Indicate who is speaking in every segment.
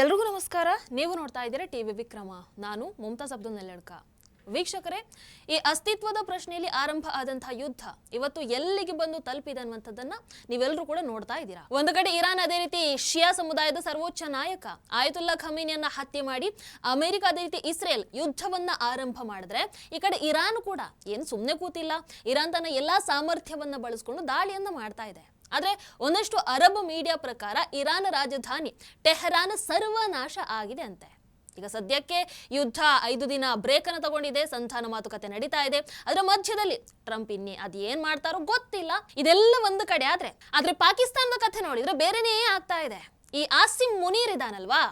Speaker 1: ಎಲ್ರಿಗೂ ನಮಸ್ಕಾರ. ನೀವು ನೋಡ್ತಾ ಇದ್ದೀರಾ ಟಿವಿ ವಿಕ್ರಮ. ನಾನು ಮುಮ್ತಾಜ್ ಅಬ್ದುಲ್ ನೆಲ್ಲಡ್ಕ. ವೀಕ್ಷಕರೇ, ಈ ಅಸ್ತಿತ್ವದ ಪ್ರಶ್ನೆಯಲ್ಲಿ ಆರಂಭ ಆದಂತಹ ಯುದ್ಧ ಇವತ್ತು ಎಲ್ಲಿಗೆ ಬಂದು ತಲುಪಿದೆ ಅನ್ನುವಂಥದ್ದನ್ನ ನೀವೆಲ್ಲರೂ ಕೂಡ ನೋಡ್ತಾ ಇದ್ದೀರಾ. ಒಂದು ಕಡೆ ಇರಾನ್ ಅದೇ ರೀತಿ ಶಿಯಾ ಸಮುದಾಯದ ಸರ್ವೋಚ್ಚ ನಾಯಕ ಆಯತುಲ್ಲಾ ಖಮೀನಿಯನ್ನ ಹತ್ಯೆ ಮಾಡಿ, ಅಮೆರಿಕ ಅದೇ ರೀತಿ ಇಸ್ರೇಲ್ ಯುದ್ಧವನ್ನ ಆರಂಭ ಮಾಡಿದ್ರೆ, ಈ ಕಡೆ ಇರಾನ್ ಕೂಡ ಏನು ಸುಮ್ಮನೆ ಕೂತಿಲ್ಲ. ಇರಾನ್ ತನ್ನ ಎಲ್ಲಾ ಸಾಮರ್ಥ್ಯವನ್ನ ಬಳಸ್ಕೊಂಡು ದಾಳಿಯನ್ನ ಮಾಡ್ತಾ ಇದೆ. ಆದ್ರೆ ಒಂದಷ್ಟು ಅರಬ್ ಮೀಡಿಯಾ ಪ್ರಕಾರ ಇರಾನ್ ರಾಜಧಾನಿ ಟೆಹರಾನ್ ಸರ್ವನಾಶ ಆಗಿದೆ ಅಂತೆ. ಈಗ ಸದ್ಯಕ್ಕೆ ಯುದ್ಧ 5 ದಿನ ಬ್ರೇಕ್ ಅನ್ನು ತಗೊಂಡಿದೆ. ಸಂಧಾನ ಮಾತುಕತೆ ನಡೀತಾ ಇದೆ. ಅದರ ಮಧ್ಯದಲ್ಲಿ ಟ್ರಂಪ್ ಅದೇನ್ ಮಾಡ್ತಾರೋ ಗೊತ್ತಿಲ್ಲ. ಇದೆಲ್ಲ ಒಂದು ಕಡೆ ಆದ್ರೆ ಪಾಕಿಸ್ತಾನದ ಕಥೆ ನೋಡಿದ್ರೆ ಬೇರೆನೇ ಆಗ್ತಾ ಇದೆ. ಈ ಆಸಿಂ ಮುನೀರ್ ಇದಾನಲ್ವಾ,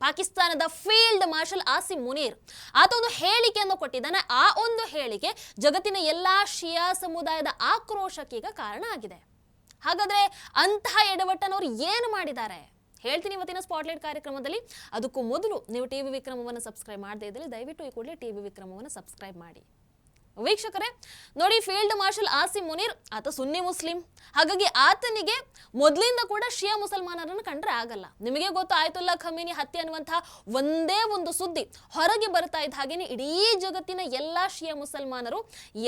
Speaker 1: ಪಾಕಿಸ್ತಾನದ ಫೀಲ್ಡ್ ಮಾರ್ಷಲ್ ಆಸಿಂ ಮುನೀರ್, ಆತ ಒಂದು ಹೇಳಿಕೆಯನ್ನು ಕೊಟ್ಟಿದ್ದಾನೆ. ಆ ಒಂದು ಹೇಳಿಕೆ ಜಗತ್ತಿನ ಎಲ್ಲಾ ಶಿಯಾ ಸಮುದಾಯದ ಆಕ್ರೋಶಕ್ಕೀಗ ಕಾರಣ ಆಗಿದೆ. ಹಾಗಾದ್ರೆ ಅಂತಹ ಎಡವಟ್ಟನವರು ಏನು ಮಾಡಿದ್ದಾರೆ ಹೇಳ್ತೀನಿ ಇವತ್ತಿನ ಸ್ಪಾಟ್ಲೈಟ್ ಕಾರ್ಯಕ್ರಮದಲ್ಲಿ. ಅದಕ್ಕೂ ಮೊದಲು ನೀವು ಟಿವಿ ವಿಕ್ರಮವನ್ನು ಸಬ್ಸ್ಕ್ರೈಬ್ ಮಾಡದೇ ಇದ್ದರೆ ದಯವಿಟ್ಟು ಈ ಕೂಡಲೇ ಟಿವಿ ವಿಕ್ರಮವನ್ನು ಸಬ್ಸ್ಕ್ರೈಬ್ ಮಾಡಿ. ವೀಕ್ಷಕರೇ ನೋಡಿ, ಫೀಲ್ಡ್ ಮಾರ್ಷಲ್ ಆಸಿಂ ಮುನೀರ್ ಆತ ಸುನ್ನಿ ಮುಸ್ಲಿಂ. ಹಾಗಾಗಿ ಆತನಿಗೆ ಮೊದಲಿಂದ ಕೂಡ ಶಿಯಾ ಮುಸಲ್ಮಾನರನ್ನು ಕಂಡ್ರೆ ಆಗಲ್ಲ. ನಿಮಗೆ ಗೊತ್ತು, ಆಯತುಲ್ಲಾ ಖಮೀನಿ ಹತ್ಯೆ ಅನ್ನುವಂತಹ ಒಂದೇ ಒಂದು ಸುದ್ದಿ ಹೊರಗೆ ಬರ್ತಾ ಇದ್ದ ಹಾಗೇನೆ ಇಡೀ ಜಗತ್ತಿನ ಎಲ್ಲಾ ಶಿಯಾ ಮುಸಲ್ಮಾನರು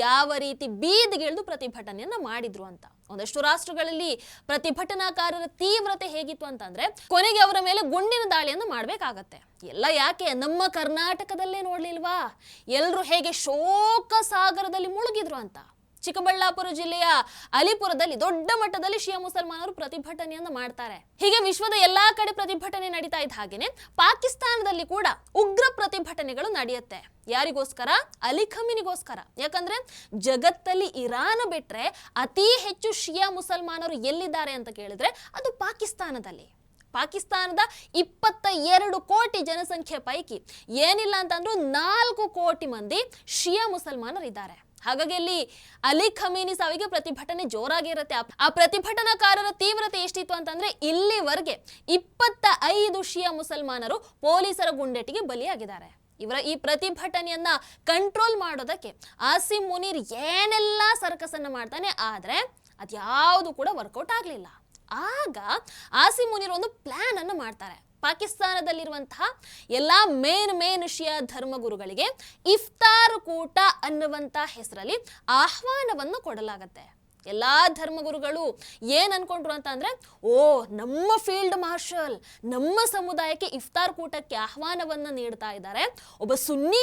Speaker 1: ಯಾವ ರೀತಿ ಬೀದಿಗಿಳಿದು ಪ್ರತಿಭಟನೆಯನ್ನ ಮಾಡಿದ್ರು ಅಂತ. ಒಂದಷ್ಟು ರಾಷ್ಟ್ರಗಳಲ್ಲಿ ಪ್ರತಿಭಟನಾಕಾರರ ತೀವ್ರತೆ ಹೇಗಿತ್ತು ಅಂತಂದ್ರೆ, ಕೊನೆಗೆ ಅವರ ಮೇಲೆ ಗುಂಡಿನ ದಾಳಿಯನ್ನು ಮಾಡ್ಬೇಕಾಗತ್ತೆ. ಎಲ್ಲ ಯಾಕೆ, ನಮ್ಮ ಕರ್ನಾಟಕದಲ್ಲೇ ನೋಡ್ಲಿಲ್ವಾ ಎಲ್ರು ಹೇಗೆ ಶೋಕ ಸಾಗರದಲ್ಲಿ ಮುಳುಗಿದ್ರು ಅಂತ. ಚಿಕ್ಕಬಳ್ಳಾಪುರ ಜಿಲ್ಲೆಯ ಅಲಿಪುರದಲ್ಲಿ ದೊಡ್ಡ ಮಟ್ಟದಲ್ಲಿ ಶಿಯಾ ಮುಸಲ್ಮಾನರು ಪ್ರತಿಭಟನೆಯನ್ನ ಮಾಡ್ತಾರೆ. ಹೀಗೆ ವಿಶ್ವದ ಎಲ್ಲಾ ಕಡೆ ಪ್ರತಿಭಟನೆ ನಡೀತಾ ಇದ್ದ ಹಾಗೇನೆ ಪಾಕಿಸ್ತಾನದಲ್ಲಿ ಕೂಡ ಉಗ್ರ ಪ್ರತಿಭಟನೆಗಳು ನಡೆಯುತ್ತೆ. ಯಾರಿಗೋಸ್ಕರ? ಅಲಿ ಖಮೀನಿಗೋಸ್ಕರ. ಯಾಕಂದ್ರೆ ಜಗತ್ತಲ್ಲಿ ಇರಾನ್ ಬಿಟ್ರೆ ಅತಿ ಹೆಚ್ಚು ಶಿಯಾ ಮುಸಲ್ಮಾನರು ಎಲ್ಲಿದ್ದಾರೆ ಅಂತ ಕೇಳಿದ್ರೆ ಅದು ಪಾಕಿಸ್ತಾನದಲ್ಲಿ. ಪಾಕಿಸ್ತಾನದ 22 ಕೋಟಿ ಜನಸಂಖ್ಯೆ ಪೈಕಿ ಏನಿಲ್ಲ ಅಂತಂದ್ರೂ 4 ಕೋಟಿ ಮಂದಿ ಶಿಯಾ ಮುಸಲ್ಮಾನರಿದ್ದಾರೆ. ಹಾಗಾಗಿ ಅಲ್ಲಿ ಅಲಿ ಖಮೀನಿ ಸಾವಿಗೆ ಪ್ರತಿಭಟನೆ ಜೋರಾಗಿ ಇರುತ್ತೆ. ಆ ಪ್ರತಿಭಟನಾಕಾರರ ತೀವ್ರತೆ ಎಷ್ಟಿತ್ತು ಅಂತಂದ್ರೆ, ಇಲ್ಲಿವರೆಗೆ 25 ಶಿಯಾ ಮುಸಲ್ಮಾನರು ಪೊಲೀಸರ ಗುಂಡೇಟಿಗೆ ಬಲಿಯಾಗಿದ್ದಾರೆ. ಇವರ ಈ ಪ್ರತಿಭಟನೆಯನ್ನ ಕಂಟ್ರೋಲ್ ಮಾಡೋದಕ್ಕೆ ಆಸಿಂ ಮುನೀರ್ ಏನೆಲ್ಲ ಸರ್ಕಸನ್ನ ಮಾಡ್ತಾನೆ, ಆದ್ರೆ ಅದ್ಯಾವುದು ಕೂಡ ವರ್ಕೌಟ್ ಆಗ್ಲಿಲ್ಲ. ಆಗ ಆಸಿಂ ಮುನೀರ್ ಒಂದು ಪ್ಲಾನ್ ಅನ್ನು ಮಾಡ್ತಾರೆ. ಪಾಕಿಸ್ತಾನದಲ್ಲಿರುವಂತಹ ಎಲ್ಲಾ ಮೇನ್ ಶಿಯಾ ಧರ್ಮಗುರುಗಳಿಗೆ ಇಫ್ತಾರ್ ಕೂಟ ಅನ್ನುವಂತ ಹೆಸರಲ್ಲಿ ಆಹ್ವಾನವನ್ನು ಕೊಡಲಾಗತ್ತೆ. ಎಲ್ಲಾ ಧರ್ಮಗುರುಗಳು ಏನ್ ಅನ್ಕೊಂಡ್ರು ಅಂತ ಅಂದ್ರೆ, ನಮ್ಮ ಫೀಲ್ಡ್ ಮಾರ್ಷಲ್ ನಮ್ಮ ಸಮುದಾಯಕ್ಕೆ ಇಫ್ತಾರ್ ಕೂಟಕ್ಕೆ ಆಹ್ವಾನವನ್ನ ನೀಡ್ತಾ ಇದ್ದಾರೆ. ಒಬ್ಬ ಸುನ್ನಿ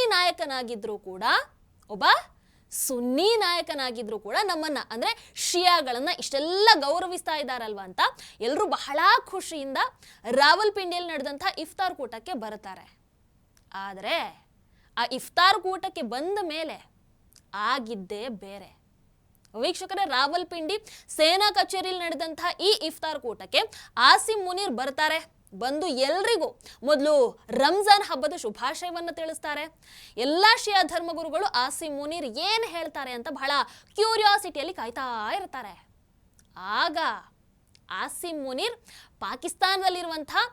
Speaker 1: ನಾಯಕನಾಗಿದ್ರು ಕೂಡ ನಮ್ಮನ್ನ ಅಂದ್ರೆ ಶಿಯಾಗಳನ್ನ ಇಷ್ಟೆಲ್ಲ ಗೌರವಿಸ್ತಾ ಇದ್ದಾರಲ್ವಾ ಅಂತ ಎಲ್ಲರೂ ಬಹಳ ಖುಷಿಯಿಂದ ರಾವಲ್ಪಿಂಡಿಯಲ್ಲಿ ನಡೆದಂತಹ ಇಫ್ತಾರ್ ಕೂಟಕ್ಕೆ ಬರ್ತಾರೆ. ಆದರೆ ಆ ಇಫ್ತಾರ್ ಕೂಟಕ್ಕೆ ಬಂದ ಮೇಲೆ ಆಗಿದ್ದೇ ಬೇರೆ. ವೀಕ್ಷಕರೇ, ರಾವಲ್ಪಿಂಡಿ ಸೇನಾ ಕಚೇರಿಯಲ್ಲಿ ನಡೆದಂತಹ ಈ ಇಫ್ತಾರ್ ಕೂಟಕ್ಕೆ ಆಸಿಂ ಮುನೀರ್ ಬರ್ತಾರೆ. ಬಂದು ಎಲ್ರಿಗೂ ಮೊದಲು ರಂಜಾನ್ ಹಬ್ಬದ ಶುಭಾಶಯವನ್ನು ತಿಳಿಸ್ತಾರೆ. ಎಲ್ಲಾ ಶಿಯಾ ಧರ್ಮಗುರುಗಳು ಆಸಿಂ ಮುನೀರ್ ಏನ್ ಹೇಳ್ತಾರೆ ಅಂತ ಬಹಳ ಕ್ಯೂರಿಯಾಸಿಟಿಯಲ್ಲಿ ಕಾಯ್ತಾ ಇರ್ತಾರೆ. ಆಗ ಆಸಿಂ ಮುನೀರ್ ಪಾಕಿಸ್ತಾನದಲ್ಲಿರುವಂತಹ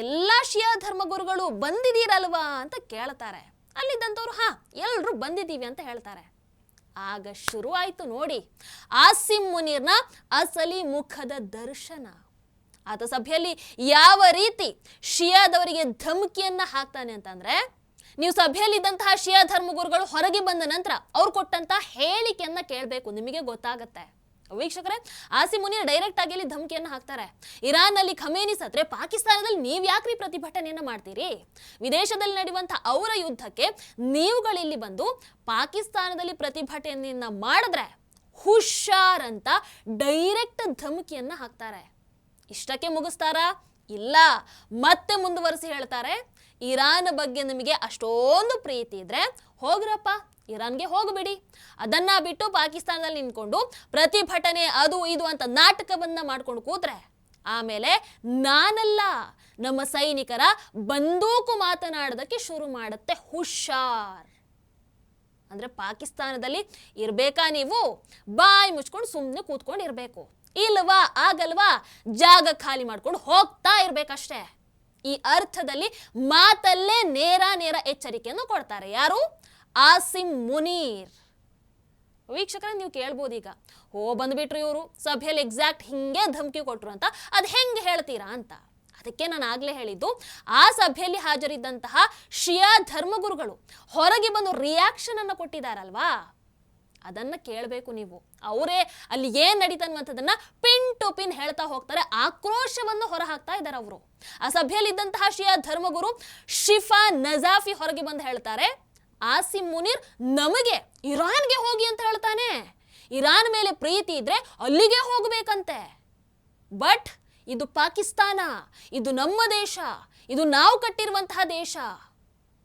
Speaker 1: ಎಲ್ಲಾ ಶಿಯಾ ಧರ್ಮಗುರುಗಳು ಬಂದಿದ್ದೀರಲ್ವಾ ಅಂತ ಕೇಳ್ತಾರೆ. ಅಲ್ಲಿದ್ದಂಥವ್ರು ಎಲ್ರು ಬಂದಿದ್ದೀವಿ ಅಂತ ಹೇಳ್ತಾರೆ. ಆಗ ಶುರು ಆಯ್ತು ನೋಡಿ ಆಸಿಂ ಮುನೀರ್ನ ಅಸಲಿ ಮುಖದ ದರ್ಶನ. ಆತ ಸಭೆಯಲ್ಲಿ ಯಾವ ರೀತಿ ಶಿಯಾದವರಿಗೆ ಧಮಕಿಯನ್ನ ಹಾಕ್ತಾನೆ ಅಂತಂದ್ರೆ, ನೀವು ಸಭೆಯಲ್ಲಿದ್ದಂತಹ ಶಿಯಾ ಧರ್ಮಗುರುಗಳು ಹೊರಗೆ ಬಂದ ನಂತರ ಅವ್ರು ಕೊಟ್ಟಂತಹ ಹೇಳಿಕೆಯನ್ನ ಕೇಳಬೇಕು, ನಿಮಗೆ ಗೊತ್ತಾಗತ್ತೆ. ವೀಕ್ಷಕರೇ, ಆಸಿಂ ಮುನೀರ್ ಡೈರೆಕ್ಟ್ ಆಗಿ ಧಮಕಿಯನ್ನ ಹಾಕ್ತಾರೆ. ಇರಾನ್ ನಲ್ಲಿ ಖಮೇನಿ ಸತ್ರೆ ಪಾಕಿಸ್ತಾನದಲ್ಲಿ ನೀವ್ ಯಾಕ್ರಿ ಪ್ರತಿಭಟನೆಯನ್ನ ಮಾಡ್ತೀರಿ? ವಿದೇಶದಲ್ಲಿ ನಡೆಯುವಂತಹ ಅವರ ಯುದ್ಧಕ್ಕೆ ನೀವುಗಳಿಲ್ಲಿ ಬಂದು ಪಾಕಿಸ್ತಾನದಲ್ಲಿ ಪ್ರತಿಭಟನೆಯನ್ನ ಮಾಡಿದ್ರೆ ಹುಷಾರ್ ಅಂತ ಡೈರೆಕ್ಟ್ ಧಮಕಿಯನ್ನ ಹಾಕ್ತಾರೆ. ಇಷ್ಟಕ್ಕೆ ಮುಗಿಸ್ತಾರಾ? ಇಲ್ಲ, ಮತ್ತೆ ಮುಂದುವರಿಸಿ ಹೇಳ್ತಾರೆ, ಇರಾನ್ ಬಗ್ಗೆ ನಿಮಗೆ ಅಷ್ಟೊಂದು ಪ್ರೀತಿ ಇದ್ರೆ ಹೋಗ್ರಪ್ಪ, ಇರಾನ್ಗೆ ಹೋಗ್ಬಿಡಿ. ಅದನ್ನ ಬಿಟ್ಟು ಪಾಕಿಸ್ತಾನದಲ್ಲಿ ನಿಂತ್ಕೊಂಡು ಪ್ರತಿಭಟನೆ ಅದು ಇದು ಅಂತ ನಾಟಕವನ್ನ ಮಾಡ್ಕೊಂಡು ಕೂತ್ರೆ ಆಮೇಲೆ ನಾನಲ್ಲ, ನಮ್ಮ ಸೈನಿಕರ ಬಂದೂಕು ಮಾತನಾಡೋದಕ್ಕೆ ಶುರು ಮಾಡುತ್ತೆ. ಹುಷಾರ್. ಅಂದ್ರೆ ಪಾಕಿಸ್ತಾನದಲ್ಲಿ ಇರ್ಬೇಕಾ ನೀವು? ಬಾಯಿ ಮುಚ್ಕೊಂಡು ಸುಮ್ಮನೆ ಕೂತ್ಕೊಂಡು ಇರ್ಬೇಕು. ಇಲ್ವಾ, ಆಗಲ್ವಾ, ಜಾಗ ಖಾಲಿ ಮಾಡ್ಕೊಂಡು ಹೋಗ್ತಾ ಇರ್ಬೇಕಷ್ಟೇ. ಈ ಅರ್ಥದಲ್ಲಿ ಮಾತಲ್ಲೇ ನೇರ ಎಚ್ಚರಿಕೆಯನ್ನು ಕೊಡ್ತಾರೆ. ಯಾರು? ಆಸಿಂ ಮುನೀರ್. ವೀಕ್ಷಕರೇ, ನೀವು ಕೇಳ್ಬೋದು ಈಗ, ಬಂದ್ಬಿಟ್ರು ಇವರು ಸಭೆಯಲ್ಲಿ ಎಕ್ಸಾಕ್ಟ್ ಹಿಂಗೆ ಧಮಕಿ ಕೊಟ್ರು ಅಂತ, ಅದು ಹೆಂಗೆ ಹೇಳ್ತೀರಾ ಅಂತ. ಅದಕ್ಕೆ ನಾನು ಆಗ್ಲೇ ಹೇಳಿದ್ದು, ಆ ಸಭೆಯಲ್ಲಿ ಹಾಜರಿದ್ದಂತಹ ಶಿಯಾ ಧರ್ಮಗುರುಗಳು ಹೊರಗೆ ಬಂದು ರಿಯಾಕ್ಷನ್ ಅನ್ನು ಕೊಟ್ಟಿದ್ದಾರಲ್ವಾ, ಅದನ್ನ ಕೇಳಬೇಕು ನೀವು. ಅವರೇ ಅಲ್ಲಿ ಏನ್ ನಡೀತಾ ಅನ್ನುವಂಥದ್ದನ್ನ ಪಿನ್ ಟು ಪಿನ್ ಹೇಳ್ತಾ ಹೋಗ್ತಾರೆ, ಆಕ್ರೋಶವನ್ನು ಹೊರ ಹಾಕ್ತಾ ಇದ್ದಾರೆ ಅವರು. ಆ ಸಭೆಯಲ್ಲಿದ್ದಂತಹ ಶಿಯಾ ಧರ್ಮಗುರು ಶಿಫಾ ನಜಾಫಿ ಹೊರಗೆ ಬಂದು ಹೇಳ್ತಾರೆ, ಆಸಿಂ ಮುನೀರ್ ನಮಗೆ ಇರಾನ್ಗೆ ಹೋಗಿ ಅಂತ ಹೇಳ್ತಾನೆ, ಇರಾನ್ ಮೇಲೆ ಪ್ರೀತಿ ಇದ್ರೆ ಅಲ್ಲಿಗೆ ಹೋಗ್ಬೇಕಂತೆ. ಬಟ್ ಇದು ಪಾಕಿಸ್ತಾನ, ಇದು ನಮ್ಮ ದೇಶ, ಇದು ನಾವು ಕಟ್ಟಿರುವಂತಹ ದೇಶ,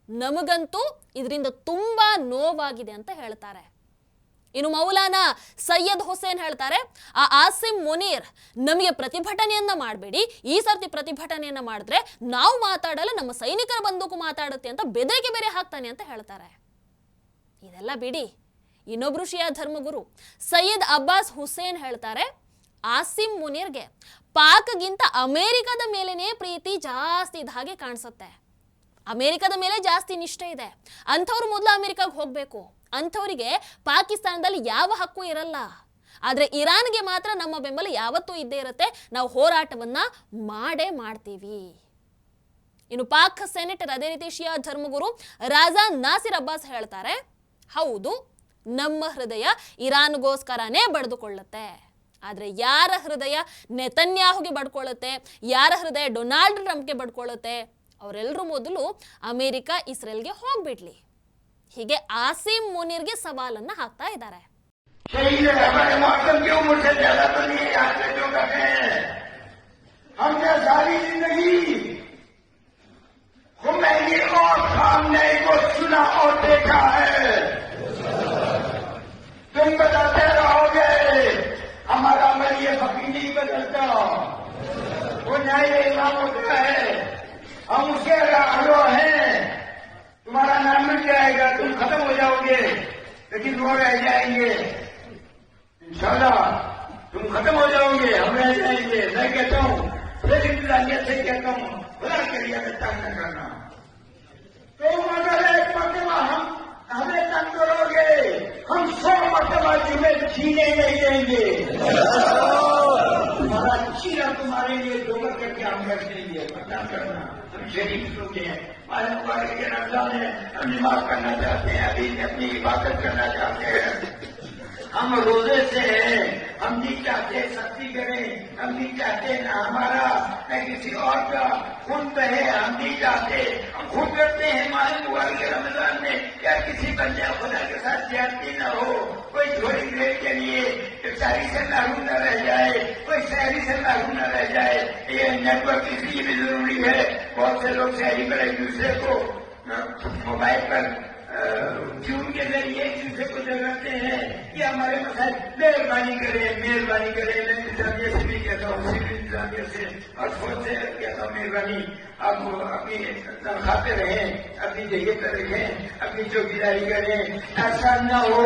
Speaker 1: ನಮಗಂತೂ ಇದರಿಂದ ತುಂಬಾ ನೋವಾಗಿದೆ ಅಂತ ಹೇಳ್ತಾರೆ. ಇನ್ನು ಮೌಲಾನಾ ಸೈಯದ್ ಹುಸೇನ್ ಹೇಳ್ತಾರೆ, ಆ ಆಸಿಂ ಮುನೀರ್ ನಮಗೆ ಪ್ರತಿಭಟನೆಯನ್ನ ಮಾಡಬೇಡಿ, ಈ ಸರ್ತಿ ಪ್ರತಿಭಟನೆಯನ್ನ ಮಾಡಿದ್ರೆ ನಾವು ಮಾತಾಡಲ್ಲ, ನಮ್ಮ ಸೈನಿಕರ ಬಂದೂಕು ಮಾತಾಡುತ್ತೆ ಅಂತ ಬೆದರಿಕೆ ಬೇರೆ ಹಾಕ್ತಾನೆ ಅಂತ ಹೇಳ್ತಾರೆ. ಇದೆಲ್ಲ ಬಿಡಿ, ಇನ್ನೊಬ್ರು ಶಿಯಾ ಧರ್ಮಗುರು ಸೈಯದ್ ಅಬ್ಬಾಸ್ ಹುಸೇನ್ ಹೇಳ್ತಾರೆ, ಆಸಿಂ ಮುನೀರ್ಗೆ ಪಾಕ್ಗಿಂತ ಅಮೆರಿಕದ ಮೇಲೇನೆ ಪ್ರೀತಿ ಜಾಸ್ತಿ ಇದ್ದ ಹಾಗೆ ಕಾಣಿಸುತ್ತೆ, ಅಮೆರಿಕದ ಮೇಲೆ ಜಾಸ್ತಿ ನಿಷ್ಠೆ ಇದೆ, ಅಂಥವ್ರು ಮೊದಲು ಅಮೆರಿಕಾಗೆ ಹೋಗ್ಬೇಕು, ಅಂಥವರಿಗೆ ಪಾಕಿಸ್ತಾನದಲ್ಲಿ ಯಾವ ಹಕ್ಕು ಇರಲ್ಲ, ಆದ್ರೆ ಇರಾನ್ಗೆ ಮಾತ್ರ ನಮ್ಮ ಬೆಂಬಲ ಯಾವತ್ತೂ ಇದ್ದೇ ಇರುತ್ತೆ, ನಾವು ಹೋರಾಟವನ್ನ ಮಾಡೇ ಮಾಡ್ತೀವಿ. ಇನ್ನು ಪಾಕ್ ಸೆನೆಟರ್ ಅದೇ ರೀತಿ ಶಿಯಾ ಧರ್ಮಗುರು ರಾಜಾ ನಾಸಿರ್ ಅಬ್ಬಾಸ್ ಹೇಳ್ತಾರೆ, ಹೌದು ನಮ್ಮ ಹೃದಯ ಇರಾನ್ಗೋಸ್ಕರನೇ ಬಡಿದುಕೊಳ್ಳುತ್ತೆ, ಆದ್ರೆ ಯಾರ ಹೃದಯ ನೆತನ್ಯಾಹುಗೆ ಬಡ್ಕೊಳ್ಳುತ್ತೆ, ಯಾರ ಹೃದಯ ಡೊನಾಲ್ಡ್ ಟ್ರಂಪ್ಗೆ ಬಡ್ಕೊಳ್ಳುತ್ತೆ, ಅವರೆಲ್ಲರೂ ಮೊದಲು ಅಮೆರಿಕ ಇಸ್ರೇಲ್ಗೆ ಹೋಗ್ಬಿಡ್ಲಿ. ಹೀಗೆ ಆಸಿಂ ಮುನೀರ್ಗೆ ಸವಾಲನ್ನ ಹಾಕ್ತಾ ಇದ್ದಾರೆ.
Speaker 2: तुम बताते रहोगे हमारा ये फकीर नहीं बदलता, वो न्याय इमाम होता है, हम उसके आलो हैं, तुम्हारा नाम मिल जाएगा, तुम खत्म हो जाओगे, लेकिन वो रह जाएंगे, इंशाल्लाह तुम खत्म हो जाओगे, हम रह जाएंगे। मैं कहता हूँ फिर इंतजामिया से कहता हूँ, खुदा करिए तंग न करना, तुम अगर एक मरतबा हमें तंग करोगे, हम 100 मरतबा तुम्हें जीने नहीं देंगे, तुम्हारा चीरा तुम्हारे लिए दोबर करके हम रख देंगे, पता करना। हम शरीफ लोग हैं, मालूम के रमजान है, हम नमाज करना चाहते हैं, अभी अपनी इबादत करना चाहते हैं, हम रोजे से हैं, हम नहीं चाहते सख्ती करें, हम नहीं चाहते ना हमारा न किसी और का खून बहे, हम नहीं चाहते, हम खून करते हैं मालूम के रमजान में, क्या किसी बंदे खुदा के साथ ज्यादती न हो, कोई थोड़ी देर के लिए इफ्तारी से लागू न रह जाए, कोई शहरी से लागू न रह जाए। ये नेटवर्क इसलिए भी जरूरी है, बहुत से लोग शहरी पर एक दूसरे को मोबाइल पर ट्यून के जरिए एक दूसरे को जगाते हैं कि हमारे मसाइल मेहरबानी करें, मेहरबानी करें। मैं इंतजामिया से भी कहता हूँ, सिविल इंतजामिया से और फौज से कहता हूँ, मेहरबानी आप अपनी तनख्वाह पे रहें, अपनी जगह पर रहें, अपनी चौकीदारी करें। ऐसा न हो,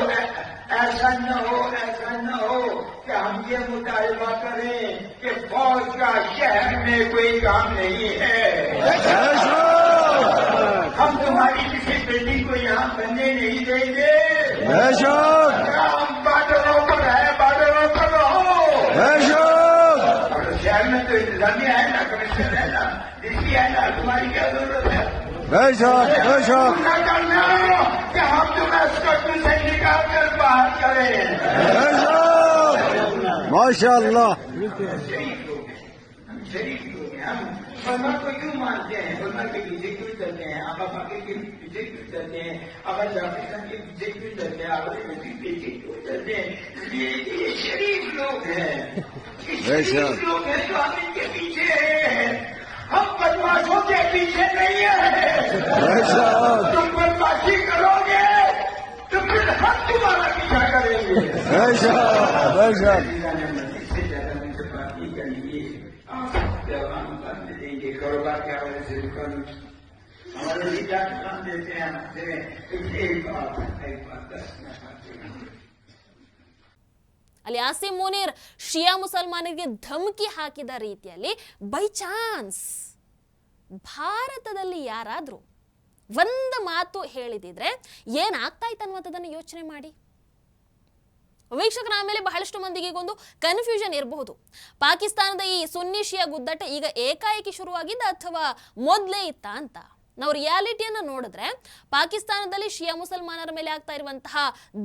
Speaker 2: ऐसा न हो, ऐसा न हो कि हम ये मुतालबा करें कि फौज का शहर में कोई काम नहीं है, हम तुम्हारी किसी बिल्डिंग को यहाँ बनने नहीं देंगे, हम बादलों पर है, बादलों पर रहो। और शहर में तो इंतजामिया है ना, कमिश्नर है ना, डीसी है ना, तुम्हारी क्या जरूरत है? न करना कि हम तुम्हें स्कूल से निकाल कर बाहर करें।
Speaker 3: माशाअल्लाह,
Speaker 2: शरीफ लोग हैं, हम फरमा को क्यों मानते हैं, फरमा के पीछे क्यों चलते हैं, आप के पीछे क्यों चलते हैं, अगर जाफिर के पीछे क्यों चलते हैं, अगर के पीछे क्यों चलते हैं? ये शरीफ लोग हैं, शरीफ लोग हैं तो हम इनके पीछे हैं, हम बदमाशों के पीछे नहीं है। तुम बदमाशी करोगे तो फिर हम तुम्हारा पीछा करेंगे। कारोबार के हवाले से हमारे विचार काम देते हैं, एक बात
Speaker 1: ಅಲ್ಲಿ ಆಸಿಂ ಮುನೀರ್ ಶಿಯಾ ಮುಸಲ್ಮಾನರಿಗೆ ಧಮಕಿ ಹಾಕಿದ ರೀತಿಯಲ್ಲಿ ಬೈ ಚಾನ್ಸ್ ಭಾರತದಲ್ಲಿ ಯಾರಾದ್ರೂ ಒಂದು ಮಾತು ಹೇಳಿದಿದ್ರೆ ಏನಾಗ್ತಾ ಇತ್ತು ಅನ್ನುವಂಥದ್ದನ್ನು ಯೋಚನೆ ಮಾಡಿ. ವೀಕ್ಷಕರ ಆಮೇಲೆ ಬಹಳಷ್ಟು ಮಂದಿಗೆ ಒಂದು ಕನ್ಫ್ಯೂಷನ್ ಇರಬಹುದು. ಪಾಕಿಸ್ತಾನದ ಈ ಸುನ್ನಿ ಶಿಯಾ ಗುದ್ದಾಟ ಈಗ ಏಕಾಏಕಿ ಶುರುವಾಗಿದ್ದ ಅಥವಾ ಮೊದಲೇ ಇತ್ತ ಅಂತ. ನಾವು ರಿಯಾಲಿಟಿಯನ್ನು ನೋಡಿದ್ರೆ ಪಾಕಿಸ್ತಾನದಲ್ಲಿ ಶಿಯಾ ಮುಸಲ್ಮಾನರ ಮೇಲೆ ಆಗ್ತಾ ಇರುವಂತಹ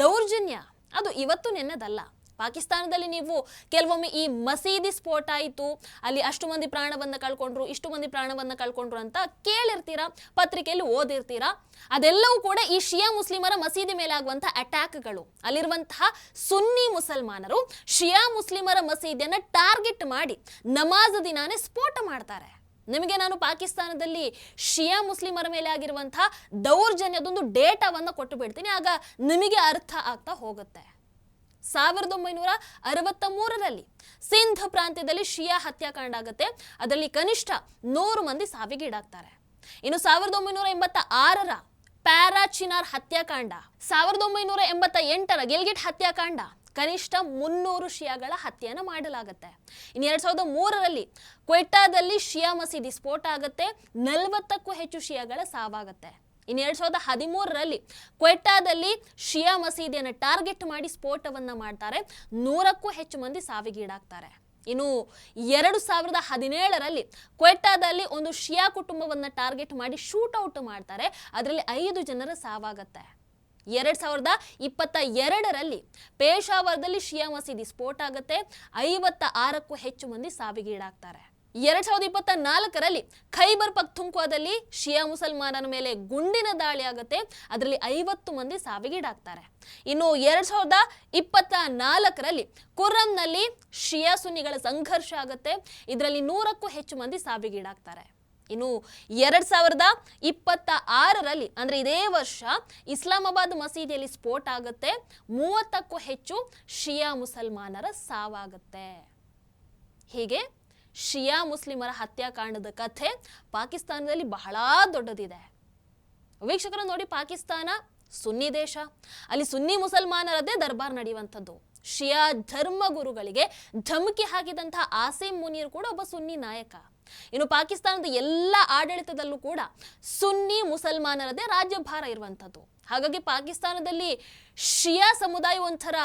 Speaker 1: ದೌರ್ಜನ್ಯ ಅದು ಇವತ್ತು ನೆನ್ನೆದಲ್ಲ. ಪಾಕಿಸ್ತಾನದಲ್ಲಿ ನೀವು ಕೆಲವೊಮ್ಮೆ ಈ ಮಸೀದಿ ಸ್ಫೋಟ ಆಯಿತು, ಅಲ್ಲಿ ಅಷ್ಟು ಮಂದಿ ಪ್ರಾಣವನ್ನು ಕಳ್ಕೊಂಡ್ರು, ಇಷ್ಟು ಮಂದಿ ಪ್ರಾಣವನ್ನು ಕಳ್ಕೊಂಡ್ರು ಅಂತ ಕೇಳಿರ್ತೀರಾ, ಪತ್ರಿಕೆಯಲ್ಲಿ ಓದಿರ್ತೀರಾ. ಅದೆಲ್ಲವೂ ಕೂಡ ಈ ಶಿಯಾ ಮುಸ್ಲಿಮರ ಮಸೀದಿ ಮೇಲೆ ಆಗುವಂತಹ ಅಟ್ಯಾಕ್ಗಳು. ಅಲ್ಲಿರುವಂತಹ ಸುನ್ನಿ ಮುಸಲ್ಮಾನರು ಶಿಯಾ ಮುಸ್ಲಿಮರ ಮಸೀದಿಯನ್ನು ಟಾರ್ಗೆಟ್ ಮಾಡಿ ನಮಾಜ್ ದಿನಾನೇ ಸ್ಫೋಟ ಮಾಡ್ತಾರೆ. ನಿಮಗೆ ನಾನು ಪಾಕಿಸ್ತಾನದಲ್ಲಿ ಶಿಯಾ ಮುಸ್ಲಿಮರ ಮೇಲೆ ಆಗಿರುವಂತಹ ದೌರ್ಜನ್ಯದೊಂದು ಡೇಟಾವನ್ನು ಕೊಟ್ಟು ಬಿಡ್ತೀನಿ, ಆಗ ನಿಮಗೆ ಅರ್ಥ ಆಗ್ತಾ ಹೋಗುತ್ತೆ. 1963ರಲ್ಲಿ ಸಿಂಧ್ ಪ್ರಾಂತ್ಯದಲ್ಲಿ ಶಿಯಾ ಹತ್ಯಾಕಾಂಡ ಆಗುತ್ತೆ. ಅದರಲ್ಲಿ ಕನಿಷ್ಠ 100 ಮಂದಿ ಸಾವಿಗೀಡಾಗ್ತಾರೆ. ಇನ್ನು 1986ರ ಪ್ಯಾರಾಚಿನಾರ್ ಹತ್ಯಾಕಾಂಡ, 1988ರ ಗಿಲ್ಗಿಟ್ ಹತ್ಯಾಕಾಂಡ, ಕನಿಷ್ಠ 300 ಶಿಯಾಗಳ ಹತ್ಯೆಯನ್ನು ಮಾಡಲಾಗುತ್ತೆ. ಇನ್ನು 2003ರಲ್ಲಿ ಕ್ವೆಟ್ಟಾದಲ್ಲಿ ಶಿಯಾ ಮಸೀದಿ ಸ್ಫೋಟ ಆಗುತ್ತೆ, 40ಕ್ಕೂ ಹೆಚ್ಚು ಶಿಯಾಗಳ ಸಾವಾಗುತ್ತೆ. ಇನ್ನು 2013ರಲ್ಲಿ ಕ್ವೆಟ್ಟಾದಲ್ಲಿ ಶಿಯಾ ಮಸೀದಿಯನ್ನು ಟಾರ್ಗೆಟ್ ಮಾಡಿ ಸ್ಫೋಟವನ್ನು ಮಾಡ್ತಾರೆ, 100ಕ್ಕೂ ಹೆಚ್ಚು ಮಂದಿ ಸಾವಿಗೀಡಾಗ್ತಾರೆ. ಇನ್ನು 2017ರಲ್ಲಿ ಕ್ವೆಟ್ಟಾದಲ್ಲಿ ಒಂದು ಶಿಯಾ ಕುಟುಂಬವನ್ನು ಟಾರ್ಗೆಟ್ ಮಾಡಿ ಶೂಟೌಟ್ ಮಾಡ್ತಾರೆ, ಅದರಲ್ಲಿ 5 ಜನರ ಸಾವಾಗತ್ತೆ. 2022ರಲ್ಲಿ ಪೇಶಾವರದಲ್ಲಿ ಶಿಯಾ ಮಸೀದಿ ಸ್ಫೋಟ ಆಗುತ್ತೆ, 56ಕ್ಕೂ ಹೆಚ್ಚು ಮಂದಿ ಸಾವಿಗೀಡಾಗ್ತಾರೆ. 2024ರಲ್ಲಿ ಖೈಬರ್ ಪಖ್ತೂನ್ಖ್ವಾದಲ್ಲಿ ಶಿಯಾ ಮುಸಲ್ಮಾನರ ಮೇಲೆ ಗುಂಡಿನ ದಾಳಿ ಆಗುತ್ತೆ, ಅದರಲ್ಲಿ 50 ಮಂದಿ ಸಾವಿಗೀಡಾಗ್ತಾರೆ. ಇನ್ನು 2024ರಲ್ಲಿ ಕುರ್ರಂನಲ್ಲಿ ಶಿಯಾ ಸುನ್ನಿಗಳ ಸಂಘರ್ಷ ಆಗುತ್ತೆ, ಇದರಲ್ಲಿ 100ಕ್ಕೂ ಹೆಚ್ಚು ಮಂದಿ ಸಾವಿಗೀಡಾಗ್ತಾರೆ. ಇನ್ನು 2026ರಲ್ಲಿ ಅಂದ್ರೆ ಇದೇ ವರ್ಷ ಇಸ್ಲಾಮಾಬಾದ್ ಮಸೀದಿಯಲ್ಲಿ ಸ್ಫೋಟ ಆಗುತ್ತೆ, 30ಕ್ಕೂ ಹೆಚ್ಚು ಶಿಯಾ ಮುಸಲ್ಮಾನರ ಸಾವಾಗುತ್ತೆ. ಹೀಗೆ ಶಿಯಾ ಮುಸ್ಲಿಮರ ಹತ್ಯಾಕಾಂಡದ ಕಥೆ ಪಾಕಿಸ್ತಾನದಲ್ಲಿ ಬಹಳ ದೊಡ್ಡದಿದೆ. ವೀಕ್ಷಕರು ನೋಡಿ, ಪಾಕಿಸ್ತಾನ ಸುನ್ನಿ ದೇಶ, ಅಲ್ಲಿ ಸುನ್ನಿ ಮುಸಲ್ಮಾನರದ್ದೇ ದರ್ಬಾರ್ ನಡೆಯುವಂಥದ್ದು. ಶಿಯಾ ಧರ್ಮಗುರುಗಳಿಗೆ ಧಮಕಿ ಹಾಕಿದಂತಹ ಆಸಿಮ್ ಮುನೀರ್ ಕೂಡ ಒಬ್ಬ ಸುನ್ನಿ ನಾಯಕ. ಇನ್ನು ಪಾಕಿಸ್ತಾನದ ಎಲ್ಲ ಆಡಳಿತದಲ್ಲೂ ಕೂಡ ಸುನ್ನಿ ಮುಸಲ್ಮಾನರದೇ ರಾಜ್ಯಭಾರ ಇರುವಂಥದ್ದು. ಹಾಗಾಗಿ ಪಾಕಿಸ್ತಾನದಲ್ಲಿ ಶಿಯಾ ಸಮುದಾಯ ಒಂಥರ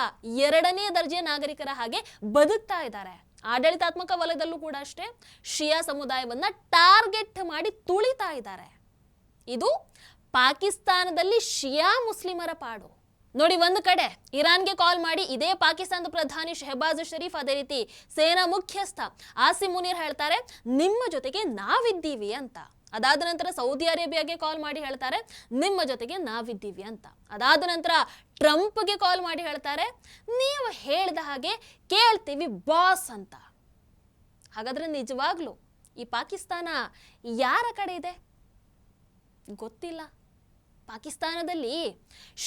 Speaker 1: 2ನೇ ದರ್ಜೆಯ ನಾಗರಿಕರ ಹಾಗೆ ಬದುಕ್ತಾ ಇದ್ದಾರೆ. ಆಡಳಿತಾತ್ಮಕ ವಲಯದಲ್ಲೂ ಕೂಡ ಅಷ್ಟೇ ಶಿಯಾ ಸಮುದಾಯವನ್ನ ಟಾರ್ಗೆಟ್ ಮಾಡಿ ತುಳಿತಾ ಇದ್ದಾರೆ. ಇದು ಪಾಕಿಸ್ತಾನದಲ್ಲಿ ಶಿಯಾ ಮುಸ್ಲಿಮರ ಪಾಡು. ನೋಡಿ, ಒಂದು ಕಡೆ ಇರಾನ್ಗೆ ಕಾಲ್ ಮಾಡಿ ಇದೇ ಪಾಕಿಸ್ತಾನದ ಪ್ರಧಾನಿ ಶೆಹಬಾಜ್ ಶರೀಫ್, ಅದೇ ರೀತಿ ಸೇನಾ ಮುಖ್ಯಸ್ಥ ಆಸಿಮ್ ಮುನೀರ್ ಹೇಳ್ತಾರೆ ನಿಮ್ಮ ಜೊತೆಗೆ ನಾವಿದ್ದೀವಿ ಅಂತ. ಅದಾದ ನಂತರ ಸೌದಿ ಅರೇಬಿಯಾಗೆ ಕಾಲ್ ಮಾಡಿ ಹೇಳ್ತಾರೆ ನಿಮ್ಮ ಜೊತೆಗೆ ನಾವಿದ್ದೀವಿ ಅಂತ. ಅದಾದ ನಂತರ ಟ್ರಂಪ್ಗೆ ಕಾಲ್ ಮಾಡಿ ಹೇಳ್ತಾರೆ ನೀವು ಹೇಳಿದ ಹಾಗೆ ಕೇಳ್ತೀವಿ ಬಾಸ್ ಅಂತ. ಹಾಗಾದ್ರೆ ನಿಜವಾಗ್ಲೂ ಈ ಪಾಕಿಸ್ತಾನ ಯಾರ ಕಡೆ ಇದೆ ಗೊತ್ತಿಲ್ಲ. ಪಾಕಿಸ್ತಾನದಲ್ಲಿ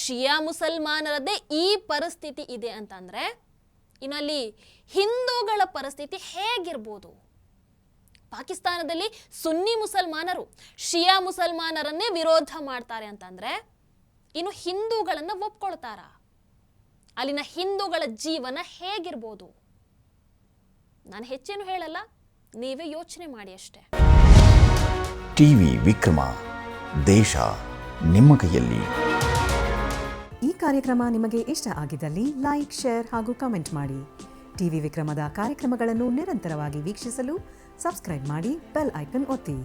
Speaker 1: ಶಿಯಾ ಮುಸಲ್ಮಾನರದ್ದೇ ಈ ಪರಿಸ್ಥಿತಿ ಇದೆ ಅಂತಂದ್ರೆ ಇನ್ನು ಅಲ್ಲಿ ಹಿಂದೂಗಳ ಪರಿಸ್ಥಿತಿ ಹೇಗಿರ್ಬೋದು? ಪಾಕಿಸ್ತಾನದಲ್ಲಿ ಸುನ್ನಿ ಮುಸಲ್ಮಾನರು ಶಿಯಾ ಮುಸಲ್ಮಾನರನ್ನೇ ವಿರೋಧ ಮಾಡ್ತಾರೆ ಅಂತಂದ್ರೆ ಇನ್ನು ಹಿಂದೂಗಳನ್ನ ಒಪ್ಕೊಳ್ತಾರ? ಅಲ್ಲಿನ ಹಿಂದೂಗಳ ಜೀವನ ಹೇಗಿರ್ಬೋದು? ನಾನು ಹೆಚ್ಚೇನು ಹೇಳಲ್ಲ, ನೀವೇ ಯೋಚನೆ ಮಾಡಿ ಅಷ್ಟೇ.
Speaker 3: ಟಿವಿ ವಿಕ್ರಮ, ದೇಶ ನಿಮ್ಮ ಕೈಯಲ್ಲಿ.
Speaker 4: ಈ ಕಾರ್ಯಕ್ರಮ ನಿಮಗೆ ಇಷ್ಟ ಆಗಿದ್ದಲ್ಲಿ ಲೈಕ್, ಶೇರ್ ಹಾಗೂ ಕಮೆಂಟ್ ಮಾಡಿ. ಟಿವಿ ವಿಕ್ರಮದ ಕಾರ್ಯಕ್ರಮಗಳನ್ನು ನಿರಂತರವಾಗಿ ವೀಕ್ಷಿಸಲು ಸಬ್ಸ್ಕ್ರೈಬ್ ಮಾಡಿ, ಬೆಲ್ ಐಕನ್ ಒತ್ತಿ.